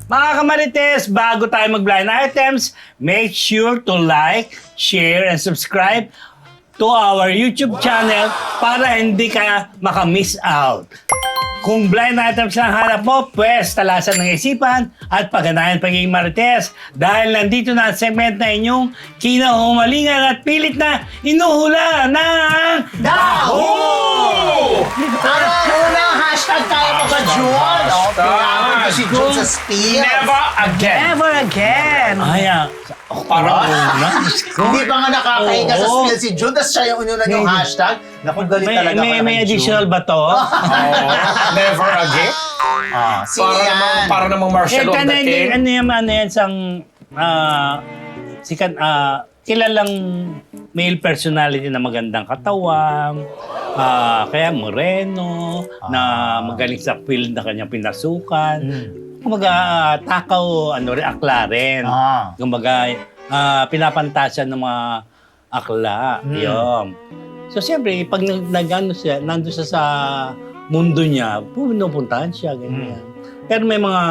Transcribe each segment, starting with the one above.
Mga kamarites, bago tayo mag-blind items, make sure to like, share, and subscribe to our YouTube channel para hindi ka maka-miss out. Kung blind items lang hanap mo, pwes talasan ng isipan at pagganahan pagiging marites dahil nandito na ang segment na inyong kinahumalingan at pilit na inuhula ng Daho! Ano ang unang hashtag tayo mag-June? Pinamon ko si June sa spiel. Never again. Never again. Ay, parang una. Hindi pa nga nakakahinga sa Oo. spiel si June, tapos siya yung ununan yung hashtag. Naku, galit talaga May, pala may kay additional June. ba to? Never again. Sino yan? Para namang Marshall of the King. Ano yan, sang sikat, kilalang male personality na magandang katawan, kaya moreno, na magaling sa field na kanyang pinasukan. Kumbaga, takaw, akla rin. Kumbaga, pinapantasyan ng mga akla. Yun. So, siyempre, pag nandun siya sa mundo niya, pinupuntahan siya, ganyan. Pero may mga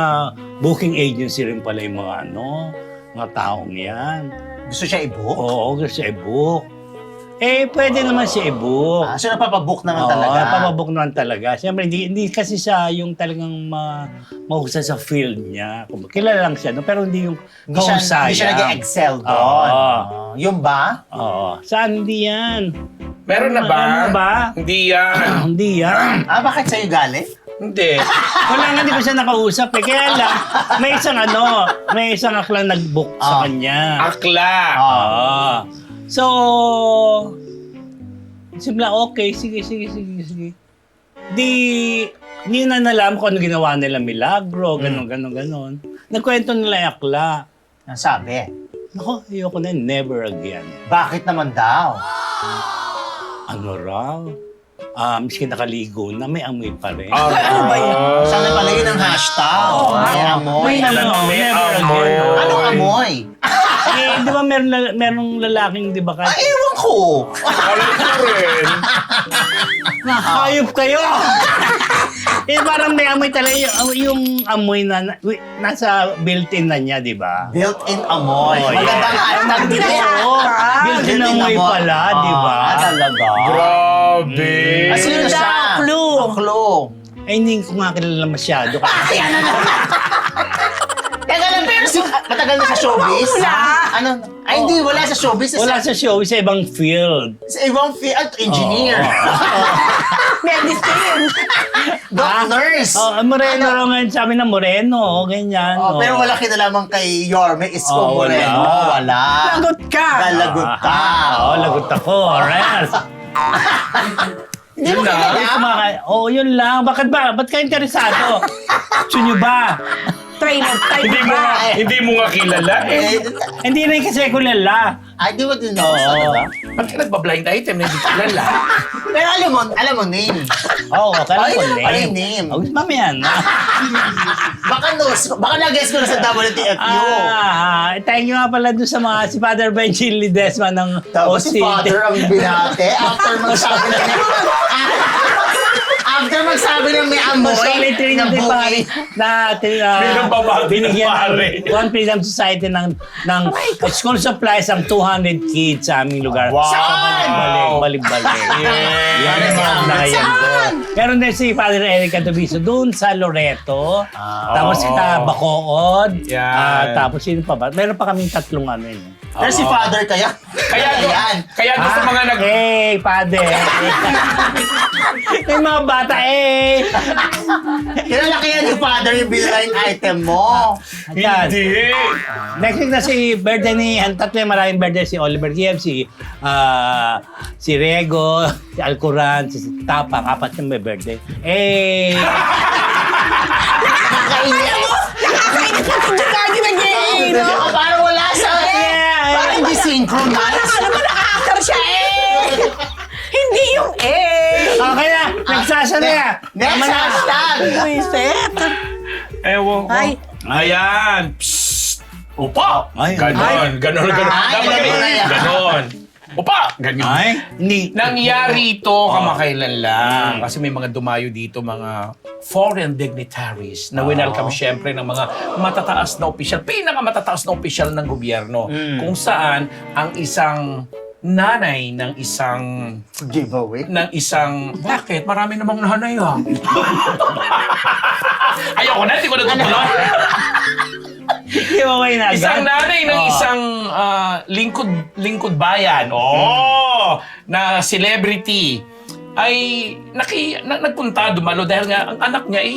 booking agency rin pala yung mga taong yan. Gusto siya i-book? Oo, gusto siya i-book. Pwede naman siya i-book. So napapabook naman Oo, talaga? napapabook naman talaga. Siyempre, hindi kasi siya yung talagang mahusay sa field niya. Kilala lang siya, no? Pero hindi yung Hindi siya nag-excel doon. Yung ba? Oo. Saan? Hindi yan. Meron na ba? Ano ba? Hindi yan. Hindi yan. Bakit sa'yo galit? Hindi. Wala nga, hindi ko siya nakausap eh. Kaya lang, may isang aklang nag-book sa kanya. Akla. So, simula, okay, sige. Hindi na nalaman kung ano ginawa nila, milagro, ganon. Nagkwento nila yung akla. Ang sabi. Naku, ayoko na, never again. Bakit naman daw? Ano raw? Miski nakaligo na, may amoy pa rin. Ano ba yun? Sana pala yun ang hashtag. May amoy. May amoy. Anong amoy? Di ba merong lalaking, di ba? Ewan ko. Alam ko rin. Hayop kayo! Parang may amoy talaga yung amoy na nasa built-in na niya, di ba? Built-in amoy. Oh, Magandang yeah. hashtag din Oo, built-in amoy pala, di ba? Talaga? Grabe. Sino Yun siya? daw, clue. Ang clue. Hindi ko nga kilala masyado. Teka lang, pero matagal na sa showbiz? Wala. Ano? Ay, hindi. Wala sa showbiz. Wala sa show, sa ibang field. Sa ibang field. Engineer. Medicine. Doctors. Moreno raw ngayon, sabi na moreno, ganyan. Pero wala kinalaman kay Yorme Isko Oh, wala. Moreno. Wala. Lagot ka. Lalagot ka. Lagot ako. Rest. Hindi mo kilala? Yun lang. Bakit ba? Ba't ka interesado? Gusto nyo ba? Trainer type Hindi mo ba? nga, hindi mo nga kilala eh. Hindi rin kasi kilala. Ay, di mo din know talaga. Ba't ka nagpa-blind item na hindi kilala? Pero alam mo name. Oo, kala Ay, ko ano pala yung name? Mamaya na. Baka nag-guess ko na sa WTFU. Thank you nga pala doon sa mga si Father Benjin Lidesma ng Tapos si Father ang binate after magsabi ng may amoy. Solid rin yung booking. Bilang babae binigyan na pare. ng One Freedom Society ng school supplies ang 200 kids sa aming lugar. Wow! Balik-balik. Yan ang mga nayan doon. Meron din si Father Eric Catabiso doon sa Loreto. Tapos Oo. Bacood. Yan. Tapos sino pa ba? Meron pa kaming tatlong ano yun. Pero si Father kaya? yan. Kaya doon sa mga nag... Hey, Father. Yung mga bata, Kilala kaya ni Father yung blind item mo. Ayan. Hindi. Next week na si birthday ni, ang tatlo yung maraming birthday, si Oliver Kiev, si Rego, si Alcoran, si Tapak, apat yung may birthday. Nakakainis na kung lagi nag-i-no. Parang wala sa... Parang hindi synchronized. Alam mo, naka-actor siya Hindi yung Okay na, nagsasya na yan. Next Tama na. hashtag. Reset. Ewan ko. Ay. Ayan. Psst. Upa. Ay, Ganon. Ay, ilagay mo na yan. Ganon. Opa! Ganyan. Ay, hindi. Nangyari ito kamakailan lang. Kasi may mga dumayo dito, mga foreign dignitaries na winelcome syempre ng mga matataas na opisyal, pinakamatataas na opisyal ng gobyerno. Kung saan ang isang nanay ng isang Giveaway. bakit? Marami namang nanay Ayoko na, hindi ko natutuloy. Giveaway na agad. Isang nanay ng isang lingkod bayan, na celebrity, ay nagpunta, dumalo dahil nga ang anak niya ay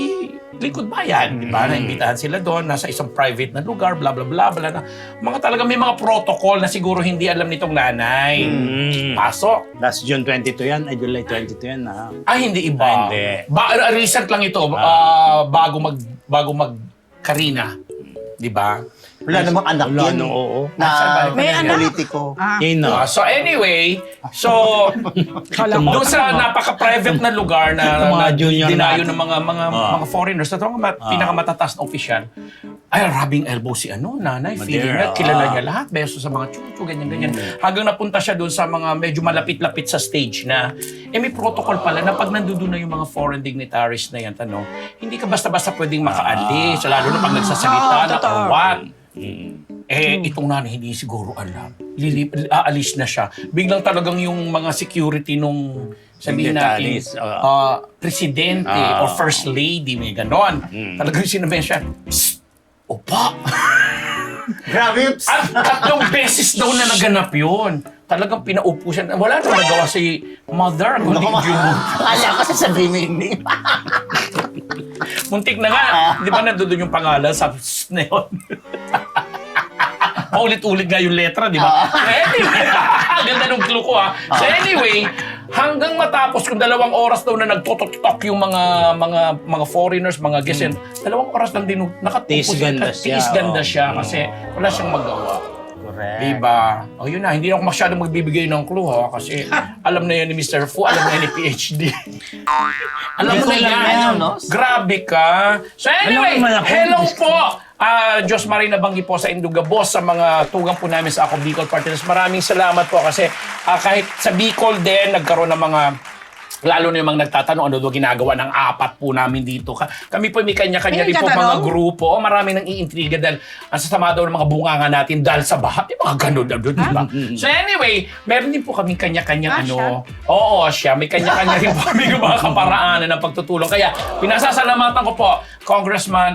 lingkod bayan, di ba? Naimbitahan sila doon, nasa isang private na lugar, bla bla bla bla na. Mga talaga may mga protocol na siguro hindi alam nitong nanay. Pasok. Last June 22 yan, ay July 22 yan na. Ay, hindi iba. Hindi. Recent lang ito, bago mag Karina. Di ba? Wala namang anak Wala, yun. no, oo. Na May anak? politiko. Yun na. So anyway, doon sa napaka-private na lugar na Mga junior dinayo natin. ng mga foreigners, na pinakamatatas na opisyal, ay rubbing elbow si nanay, feeling niya, kilala niya lahat, beso sa mga chuchu, ganyan-ganyan. Hanggang napunta siya doon sa mga medyo malapit-lapit sa stage na, may protocol pala na pag nandoon na yung mga foreign dignitaries na yan, hindi ka basta-basta pwedeng makaalis, lalo na pag nagsasalita na or what. Itong nanay hindi siguro alam. Aalis na siya. Biglang talagang yung mga security nung sabihin natin, Dignitaries, presidente or first lady, may ganon. Talagang sinabihan siya, "Psst! Opa!" Grabe. At 3 beses daw na naganap yun. Talagang pinaupo siya. Wala na nagawa si mother. Kundi yun. Kala ko sasabihin mo hindi. Muntik na nga. Di ba nandun yung pangalan sa psst na yun? Paulit-ulit nga yung letra, di ba? Anyway, ganda nung clue ko So anyway, hanggang matapos kung 2 oras daw na nagtotok-tok yung mga foreigners, mga guests, 2 oras lang din nakatupo Tiis ganda siya. kasi wala siyang magawa. Correct. Diba? O yun na, hindi na ako masyadong magbibigay ng clue kasi alam na yan ni Mr. Fu, alam na yan ni PhD. Alam mo na yan. Grabe ka. So anyway, Alam naman ako. hello po! Diyos Marie Nabanggi po sa Induga Boss, sa mga tugang po namin sa Ako Bicol Partners. Maraming salamat po kasi kahit sa Bicol din, nagkaroon ng mga lalo na yung mga nagtatanong ano daw ginagawa ng 4 po namin dito. Kami po may kanya-kanya rin po mga grupo. Marami nang iintriga dahil ang sasama daw ng mga bunganga natin dahil sa baha. May mga ganun daw, di ba? So anyway, meron din po kami kanya-kanyang Oo, siya. May kanya-kanya rin po kami mga kaparaanan ng pagtutulong. Kaya pinasasalamatan ko po Congressman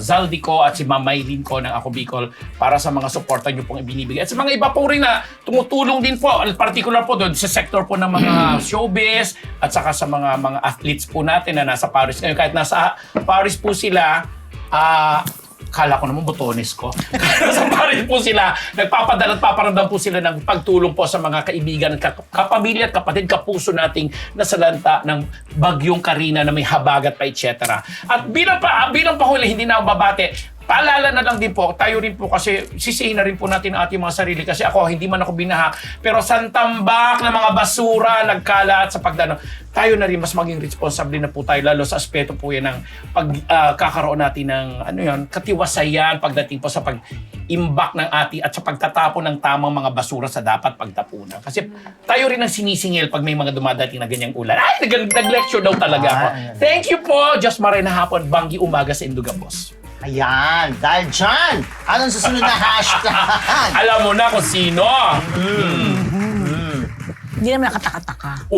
Zaldico at si Ma'am Maylin ko ng Ako Bicol para sa mga suporta niyo pong ibinibigay. At sa mga iba po rin na tumutulong din po, particular po doon sa sector po ng mga showbiz, at saka sa mga athletes po natin na nasa Paris ngayon. Kahit nasa Paris po sila, kala ko naman botones ko. Sa Paris po sila, nagpapadala at paparamdam po sila ng pagtulong po sa mga kaibigan, kapamilya at kapatid, kapuso nating nasalanta ng bagyong Karina na may habagat pa, etc. At bilang pahuli, hindi na ako babate, paalala na lang din po, tayo rin po kasi sisihin na rin po natin ang ating mga sarili kasi ako, hindi man ako binaha, pero santambak na mga basura, nagkalat sa pagdano, tayo na rin mas maging responsable na po tayo, lalo sa aspeto po yan ng pagkakaroon natin ng katiwasayan pagdating po sa pag-imbak ng ating at sa pagtatapon ng tamang mga basura sa dapat pagtapunan. Kasi tayo rin ang sinisingil pag may mga dumadating na ganyang ulan. Ay, nag-lecture daw talaga ako. Thank you po, Diyos Marie na hapon, Banggi Umaga sa Induga Boss. Ayan, dahil dyan, anong susunod na hashtag? Alam mo na kung sino. Hindi naman nakataka-taka.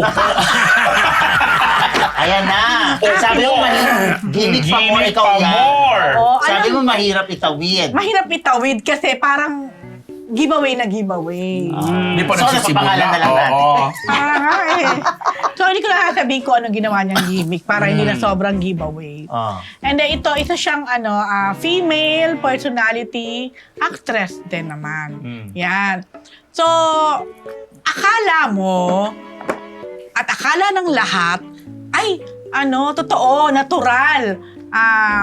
Ayan na. Sabi mo mahirap. Gimmick pa more, ikaw yan. Oo, Sabi mo mahirap itawid. mahirap itawid kasi parang giveaway na giveaway. Hindi pa So, nagsisimula. napapangalan na lang natin. Oo. So, hindi ko na sasabihin ko anong ginawa niyang gimmick para hindi na sobrang giveaway. And then isa siyang female personality actress din naman. Yan. So, akala mo at akala ng lahat ay totoo, natural.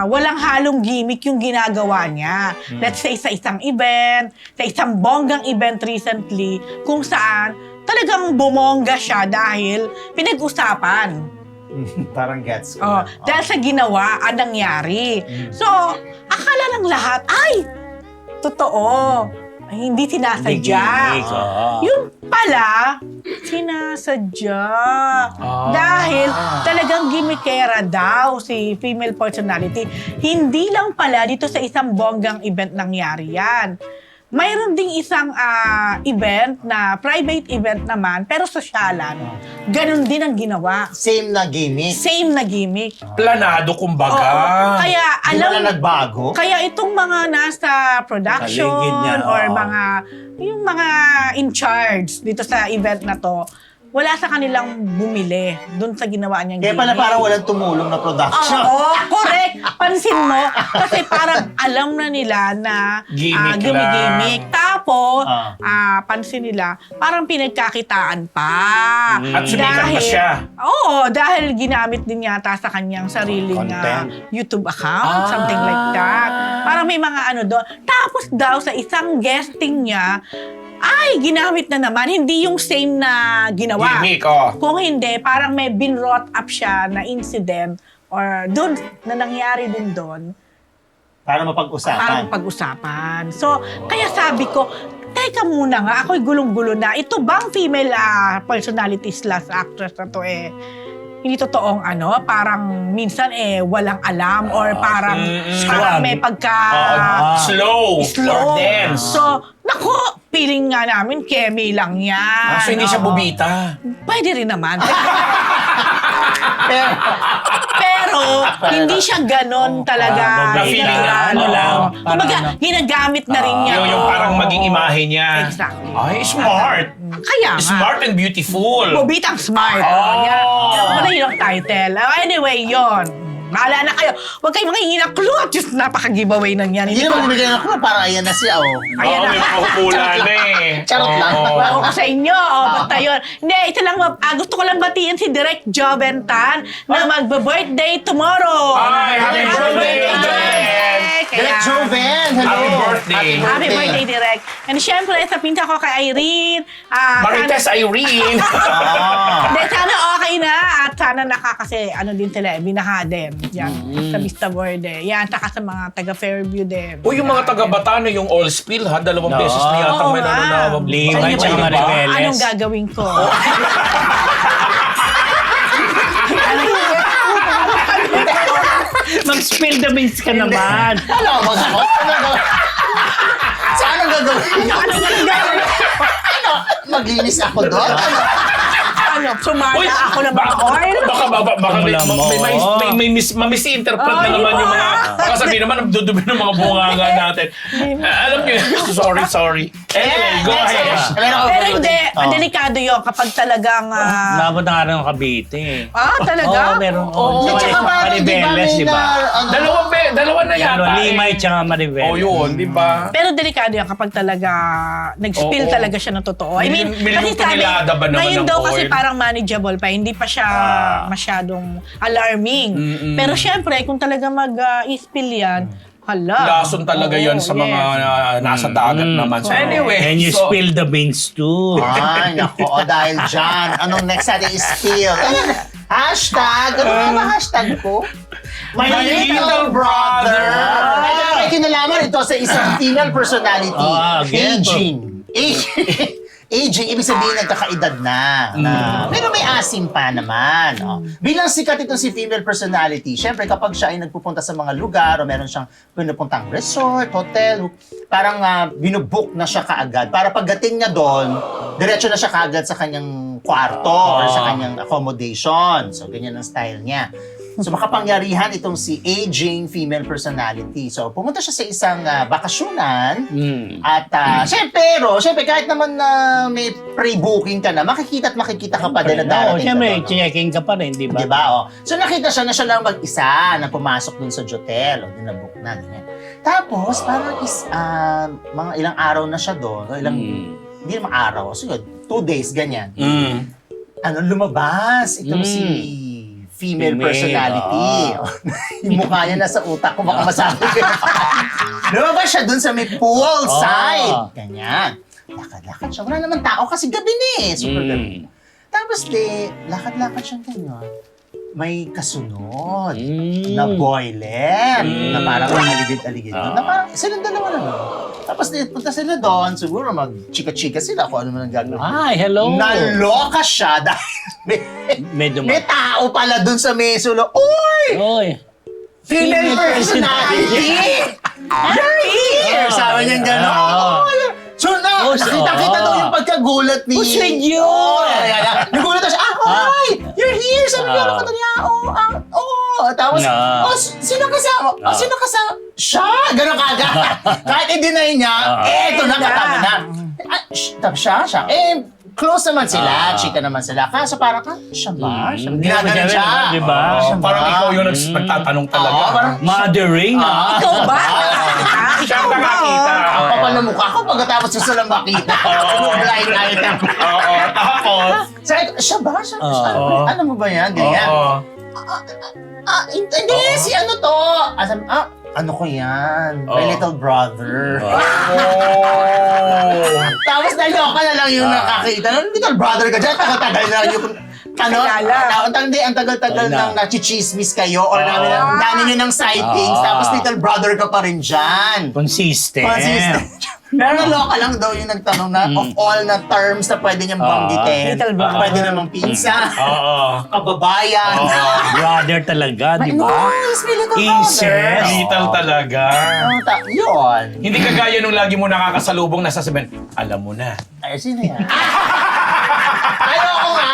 Walang halong gimmick yung ginagawa niya. Let's say sa isang event, sa isang bonggang event recently, kung saan talagang bumongga siya dahil pinag-usapan. Parang gets ko. Dahil sa ginawa, nangyari. So, akala ng lahat, ay, totoo. hindi sinasadya. Gimmick, oo. Yung pala, sinasadya. Dahil talagang gimmickera daw si female personality. Hindi lang pala dito sa isang bonggang event nangyari yan. Mayroon ding isang event na private event naman, pero sosyalan. Ganon din ang ginawa. Same na gimmick. Same na gimmick. Planado, kumbaga. Oo. Kaya Di alam, ba na nagbago? kaya itong mga nasa production Paligid niya, or oo. yung mga in charge dito sa event na to, wala sa kanilang bumili doon sa ginawa niyang Kaya pala gimmick. parang walang tumulong na production. Oo, correct. Pansin mo. Kasi parang alam na nila na Gimmick gimmick. Tapos, Ah. pansin nila, parang pinagkakitaan pa. At sumikat pa siya. Oo, dahil ginamit din yata sa kanyang sariling Content. YouTube account, something like that. Parang may mga ano doon. Tapos daw, sa isang guesting niya, ay, ginamit na naman. Hindi yung same na ginawa. Gimmick, Kung hindi, parang may binrought up siya na incident or doon na nangyari din doon Para para mapag-usapan. pag-usapan. So, kaya sabi ko, teka muna nga, ako'y gulong-gulo na. Ito bang female personality / actress na to hindi totoong parang minsan walang alam or parang may pagka Slow. Or dense. So, naku, feeling nga namin kemi lang yan. So, hindi siya Oo. bubita. Pwede rin naman. Pero, Pero, hindi siya ganon talaga. na feeling na ano Oo. lang, Kumbaga, ginagamit na rin niya. Yung parang maging imahe niya. Exactly. Ay, smart. Kaya nga. Smart and beautiful. Bobitang smart. Oh. Yan. Wala yun ang title. Anyway, yon. Bahala na kayo. Huwag kayong mangingi ng clue. Diyos, napaka-giveaway na yan. hindi naman bibigyan ng clue. Parang ayan na siya, oh. Ayan Oo, na. may makukula na Charot lang. Oo. Ewan ko sa inyo. Basta yun. Hindi, ito lang. Gusto ko lang batiin si Direk Joventan na magbe-birthday tomorrow. Ay, happy birthday, Direk! Direk Joven, hello. Happy birthday. Happy birthday, Direk. And syempre, sa pinta ko kay Irene. Marites Irene. Hindi, sana okay na. At sana kasi ano din sila, binaha din. Yan, sa Vista Verde. Yan, taka sa mga taga Fairview din. O yung mga taga-Batano, yung all spill ha, 2 No. beses na yata Oo may nga. nanonawag. Lima, Sa inyo ba tsaka yun? Maribeles. Anong gagawin ko? Mag-spill the beans ka naman. Ano ako? Saan ang gagawin? Ano? Maglinis ako doon? Ano, sumala Uy, ako ng mga oil? Baka may Tumula mo. misinterpret na Ay, naman yung iba. mga, baka sabihin naman, nagdudubi ng mga bunganga natin. Alam niyo, sorry. Anyway, go ahead. Pero hindi, delikado yun kapag talagang... Nabot na nga rin ng Cavite. talaga? Oo, meron. Oo, tsaka parang di ba Maribeles, may di ba? Dalawa na yata. Limay tsaka Maribeles. Oh, yun, di ba? Pero delikado yan kapag talaga nag-spill Oo. talaga siya ng totoo. I mean, Milyon tonelada ba naman ngayon ng daw kasi oil? parang manageable pa, hindi pa siya masyadong alarming. Pero syempre, kung talaga mag-spill yan, hala. Lason talaga Oo, yan sa mga nasa dagat naman. So anyway. And you so, spill the beans too. Ay, nako, dahil dyan. Anong next natin is spill? Hashtag, ano nga ba hashtag ko? My little brother. Ay, may kinalaman ito sa isang female personality. Again. Aging, ibig sabihin nagkakaedad na. Pero may asim pa naman. Bilang sikat itong si female personality, syempre kapag siya ay nagpupunta sa mga lugar o meron siyang pinupuntang resort, hotel, parang binubook na siya kaagad. Para pagdating niya doon, diretso na siya kaagad sa kanyang kwarto or sa kanyang accommodation. So, ganyan ang style niya. So, makapangyarihan itong si aging female personality. So, pumunta siya sa isang bakasyunan. At, syempre, kahit naman may pre-booking ka na, makikita ka pa din na darating Siyempre, ka doon. checking ka pa rin, di ba? Diba? So, nakita siya na siya lang mag-isa na pumasok dun sa hotel. O, dinabook na, ganyan. Tapos, parang mga ilang araw na siya doon. O, hindi naman araw. So, yun, 2 days, ganyan. Lumabas itong si female personality. Yung mukha niya nasa utak ko, baka masabi ko. Lumabas siya dun sa may poolside. Ganyan. Lakad-lakad siya. Wala naman tao kasi gabi na eh. Super gabi. Tapos lakad-lakad siya ganyan. may kasunod na boylet na parang maligid-aligid doon. Na parang silang dalawa na. Tapos punta sila doon, siguro mag-chika-chika sila kung ano man ang gagawin. Hi, hello. Naloka siya dahil Medyo may tao pala doon sa mesulo. Uy! Oy. Female personality! You're here! Sabi niya gano'n. Oo. So nakita daw yung pagkagulat ni... Who's with you? Nagulat na siya, hi! You're here! Sabi niya, ano ka niya? Tapos, sino kasama? Sino kasama? Siya! Gano'n kagad. Kahit i-deny niya, eto na, katabi na. Siya. Close naman sila, chika naman sila. Kaso parang, siya ba? Ginaganon siya. Di ba? Parang ikaw yung nagtatanong talaga. Parang, Mothering. Ikaw ba? Siya ang nakakita. ang kapal na mukha ko pagkatapos gusto lang makita. Blind item. Oo. Tapos, Sabi ko, siya ba? Siya? Ano mo ba yan? Ganyan. Hindi, si ano to? Ano ko yan? My little brother. Tapos naloka na lang yung nakakita. Little brother ka dyan, tagal-tagal na yung... ang tagal-tagal nang nachichismis kayo or ang dami nyo ng sightings, tapos little brother ka pa rin dyan. Consistent. Pero naloka lang daw yung nagtanong na of all na terms na pwede niyang banggitin. Little brother. Pwede namang pinsan, Oo. kababayan. Brother talaga, di ba? Nice, may little brother. Incest. Little talaga. Yun. Hindi kagaya nung lagi mo nakakasalubong na sasabihin, alam mo na. Ay, sino yan? Ayoko nga!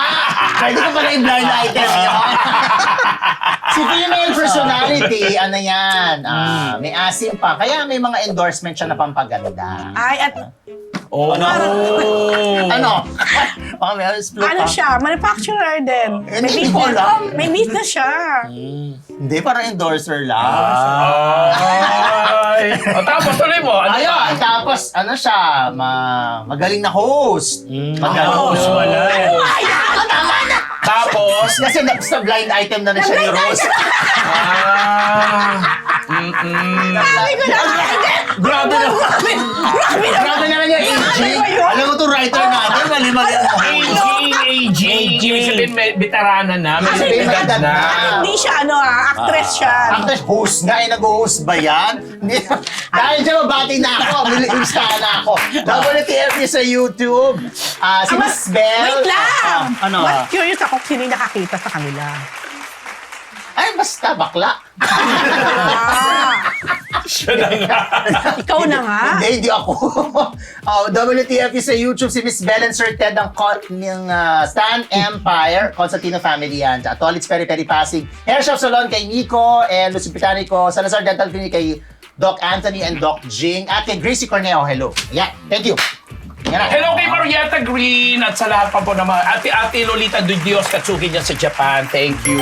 Pwede ko pala yung blind item yun. Si female personality, ano yan, may asim pa. Kaya may mga endorsement siya na pampaganda. Ay, at Oh. Ano? Baka may split ano pa. siya, manufacturer din. Hindi ko alam. May business siya. Hindi, parang endorser lang. Ay. Tapos tuloy mo. Ano Ayun, tapos ano siya, magaling na host. Magaling Host wala. Tapos, Kasi sa blind item na siya ni Rose. Sabi ko na, Grabe na. Grabe naman yung aging. Alam mo itong writer natin, mali-mali mo. AG. Ibig sabihin, may veterana na, may Kasi may edad edad na. na. hindi siya actress siya. Actress, host nga, nag-host ba yan? Hindi. Dahil dyan, mabati na ako. Bilistahan na ako. WTF sa YouTube. Si Miss Belle. Wait lang! ano? But curious ako kung sino yung nakakita sa kanila. Ay, basta, bakla. Siya na nga. Ikaw na nga. Hindi ako. WTF sa YouTube, si Miss Belle and Sir Ted ng Stan Empire, Constantino family yan. At Tolits Peri Peri Pasig, Hair Shop Salon kay Nico and Lucy Pitanico, Salazar Dental Clinic kay Doc Anthony and Doc Jing, at kay Gracie Corneo. Hello. Yeah, thank you. Yan na. Hello kay Marietta Green at sa lahat pa po naman. Ate Lolita de Dios Katsuki dyan sa Japan. Thank you.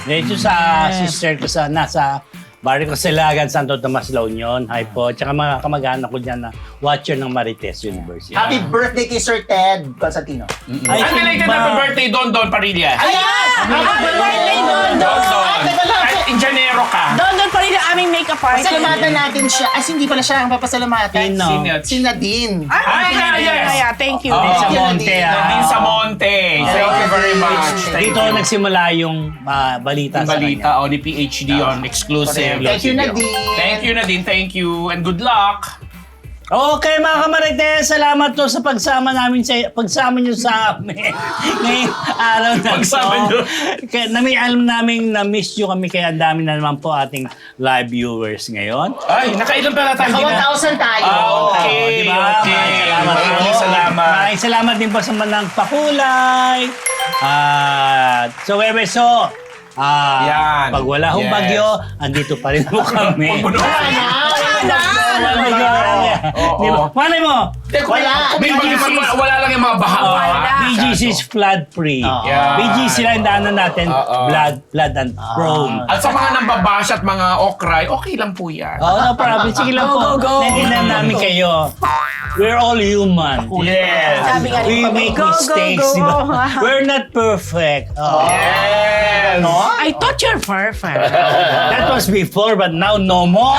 Dito sa sister ko sa nasa Barrio Casilagan, Santo Tomas, La Union. Hi po. Tsaka mga kamag-anak ko dyan na watcher ng Marites University. Happy birthday kay Sir Ted Constantino. Ay, Ang belated happy birthday, Don Parillas. Ayan! Happy birthday, Don! Kahit Injanero ka. Don pa rin ang aming makeup artist. Pasalamatan natin siya. Ay, hindi pala siya ang papasalamatan. Sino? Si Nadine. Ay, yes. Thank you. Oh. Sa Nadine. Monte, Nadine sa Monte. Thank you very much. Dito nagsimula yung balita Yung sa kanya. balita ni PhD on exclusive. Thank you, Nadine. Thank you, Nadine. Thank you. And good luck. Okay mga kamarites, salamat to sa pagsama niyo sa amin ngayong araw na Pagsama niyo. Kaya alam namin na miss nyo kami kaya ang dami na naman po ating live viewers ngayon. Ay, nakailan pala tayo? Naka 1,000 tayo. Okay. Di ba? Okay. Maraming salamat Thank po. you, salamat. Maraming salamat din po sa manang pakulay. So, Webeso, Yan. pag wala hong Yes. bagyo, andito pa rin po kami. Oo. Di ba? Malay mo, Wala. May wala lang yung mga baha. BGC is flood free. Yeah. BGC lang daanan natin, flood and prone. At sa mga nambabash at mga okray, okay lang po yan. Oh, no problem. Sige lang po. Naintindihan namin kayo. We're all human. Yes. Sabi nga We ni Papa, make go, mistakes. go, di ba? go. We're not perfect. Oh. Yes. I thought you're perfect. That was before, but now no more.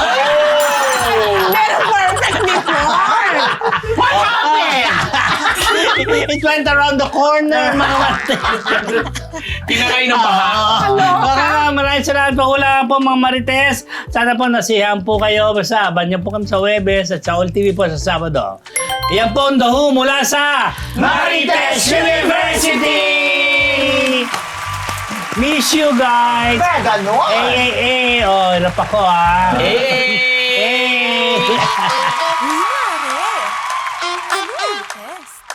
Pero perfect before. What happened? It went around the corner, mga Marites. Tinangay ng baha. Maraming salamat po. Wala po mga Marites. Sana po nasiyahan po kayo. Basta, banyan po kami sa Webes at sa All TV po sa Sabado. Yan po ang daho mula sa Marites University! Miss you guys! Kaya gano'n. Oh, hirap ako Eh! Eh! Mare, ano ang test?